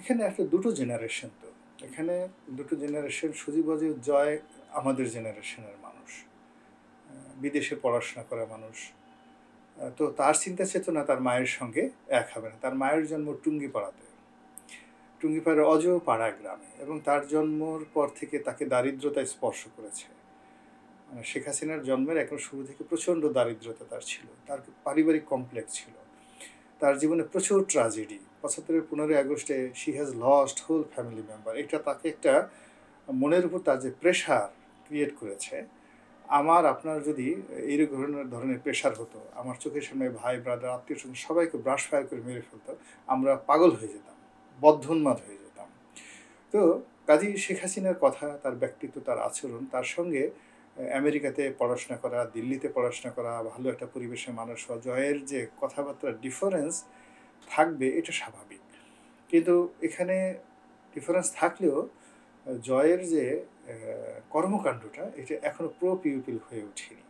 এখানে আসলে দুটো জেনারেশন তো। এখানে দুটো জেনারেশন সজীব ওয়াজেদ জয় আমাদের জেনারেশনের মানুষ। বিদেশে পড়াশোনা করা মানুষ। তো তার চিন্তা চেতনা তার মায়ের সঙ্গে এক হবে না। তার মায়ের জন্ম টুঙ্গিপাড়াতে। টুঙ্গিপাড়ার অজপাড়া গ্রামে এবং তার জন্মর পর থেকে তাকে দারিদ্রতা স্পর্শ করেছে। মানে শেখ হাসিনার জন্মের একদম শুরু থেকে প্রচণ্ড দারিদ্রতা তার ছিল। তার পারিবারিক কমপ্লেক্স ছিল। তার জীবনে প্রচুর ট্র্যাজেডি। ৭৫-এর ১৫ই আগস্টে she has lost whole family member. এটা তাকে একটা মনের উপর তার যে প্রেশার ক্রিয়েট করেছে, আমার আপনার যদি এই ধরনের প্রেশার হতো, আমার চোখের সামনে ভাই, ব্রাদার, আত্মীয়স্বজন সবাইকে ব্রাশ ফায়ার করে মেরে ফেলতো, আমরা পাগল হয়ে যেতাম, বদ্ধোন্মাদ হয়ে যেতাম। তো কাজী শেখ হাসিনার কথা, তার ব্যক্তিত্ব, তার আচরণ, তার সঙ্গে আমেরিকাতে পড়াশোনা করা, দিল্লিতে পড়াশোনা করা, ভালো একটা পরিবেশের মানুষ হওয়া, জয়ের যে কথাবার্তার ডিফারেন্স থাকবে এটা স্বাভাবিক। কিন্তু এখানে ডিফারেন্স থাকলেও জয়ের যে কর্মকাণ্ডটা এটা এখনও প্রো পিউপিল হয়ে ওঠেনি।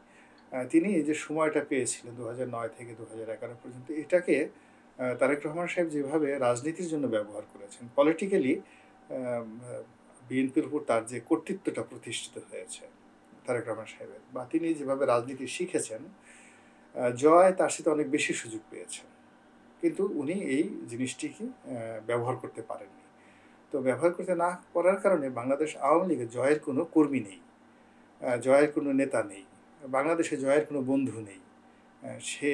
তিনি যে সময়টা পেয়েছিলেন ২০০৯ থেকে ২০১১ পর্যন্ত, এটাকে তারেক রহমান সাহেব যেভাবে রাজনীতির জন্য ব্যবহার করেছেন, পলিটিক্যালি বিএনপির উপর তার যে কর্তৃত্বটা প্রতিষ্ঠিত হয়েছে তারেক রহমান সাহেবের, বা তিনি যেভাবে রাজনীতি শিখেছেন, জয় তার সাথে অনেক বেশি সুযোগ পেয়েছেন। কিন্তু উনি এই জিনিসটিকে ব্যবহার করতে পারেননি। তো ব্যবহার করতে না পারার কারণে বাংলাদেশ আওয়ামী লীগে জয়ের কোনো কর্মী নেই, জয়ের কোনো নেতা নেই, বাংলাদেশে জয়ের কোনো বন্ধু নেই। সে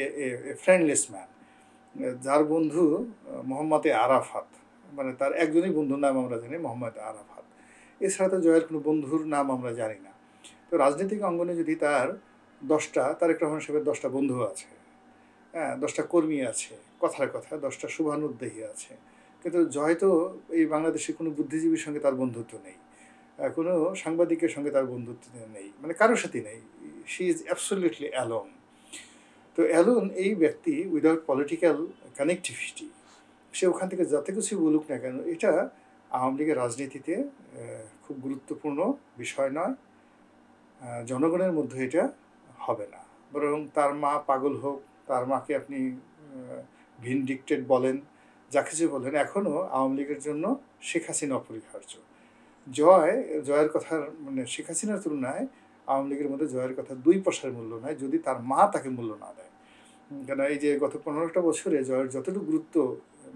ফ্রেন্ডলেস ম্যান। যার বন্ধু মোহাম্মদ আরাফাত, মানে তার একজনই বন্ধুর নাম আমরা জানি, মোহাম্মদ আরাফাত। এছাড়া তো জয়ের কোনো বন্ধুর নাম আমরা জানি না। তো রাজনৈতিক অঙ্গনে যদি তার তারেক রহমান সাহেবের 10টা বন্ধু আছে, হ্যাঁ, 10টা কর্মী আছে, কথার কথা 10টা শুভানুদ্দেহী আছে, কিন্তু জয় তো এই বাংলাদেশে কোনো বুদ্ধিজীবীর সঙ্গে তার বন্ধুত্ব নেই, কোনো সাংবাদিকের সঙ্গে তার বন্ধুত্ব নেই, মানে কারোর সাথে নেই। She is absolutely alone. তো অ্যালোন এই ব্যক্তি উইদাউট পলিটিক্যাল কানেকটিভিটি, সে ওখান থেকে যত কিছু বলুক না কেন, এটা আওয়ামী লীগের রাজনীতিতে খুব গুরুত্বপূর্ণ বিষয় নয়। জনগণের মধ্যে এটা হবে না। বরং তার মা পাগল হোক, তার মাকে আপনি ভিনডিক্টেড বলেন, যা কিছু বলেন, এখনও আওয়ামী লীগের জন্য শেখ হাসিনা অপরিহার্য। জয়ের কথার মানে শেখ হাসিনার তুলনায় আওয়ামী লীগের মধ্যে জয়ের কথা 2 পয়সার মূল্য নয়, যদি তার মা তাকে মূল্য না দেয়। কেন এই যে গত 15টা বছরে জয়ের যতটুকু গুরুত্ব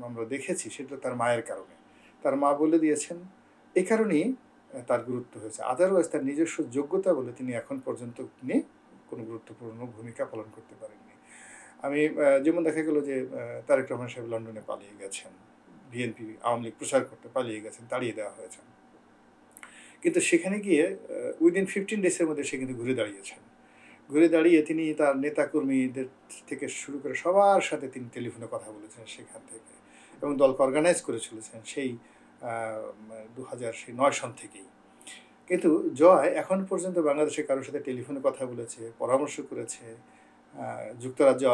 আমরা দেখেছি, সেটা তার মায়ের কারণে। তার মা বলে দিয়েছেন, এই কারণেই তার গুরুত্ব হয়েছে। আদারওয়াইজ তার নিজস্ব যোগ্যতা বলে তিনি এখন পর্যন্ত তিনি কোনো গুরুত্বপূর্ণ ভূমিকা পালন করতে পারেননি। আমি যেমন দেখা গেল যে তারেক রহমান সাহেব লন্ডনে পালিয়ে গেছেন, বিএনপি আওয়ামী লীগ প্রচার করতে পালিয়ে গেছেন, তাড়িয়ে দেওয়া হয়েছে। কিন্তু সেখানে গিয়ে উইদিন 15 ডেজের মধ্যে সে কিন্তু ঘুরে দাঁড়িয়েছেন। ঘুরে দাঁড়িয়ে তিনি তার নেতাকর্মীদের থেকে শুরু করে সবার সাথে তিনি টেলিফোনে কথা বলেছেন সেখান থেকে, এবং দলকে অর্গানাইজ করে চলেছেন সেই 2009 সন থেকেই। কিন্তু জয় এখন পর্যন্ত বাংলাদেশে কারোর সাথে টেলিফোনে কথা বলেছে, পরামর্শ করেছে, যুক্তরাজ্য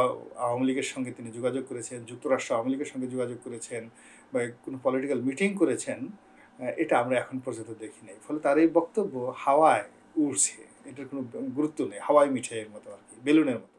আওয়ামী লীগের সঙ্গে তিনি যোগাযোগ করেছেন, যুক্তরাষ্ট্র আওয়ামী লীগের সঙ্গে যোগাযোগ করেছেন, বা কোনো পলিটিক্যাল মিটিং করেছেন, এটা আমরা এখন পর্যন্ত দেখি নাই। ফলে তার এই বক্তব্য হাওয়ায় উড়ছে, এটার কোনো গুরুত্ব নেই, হাওয়াই মিঠাইয়ের মতো আর কি, বেলুনের মতো।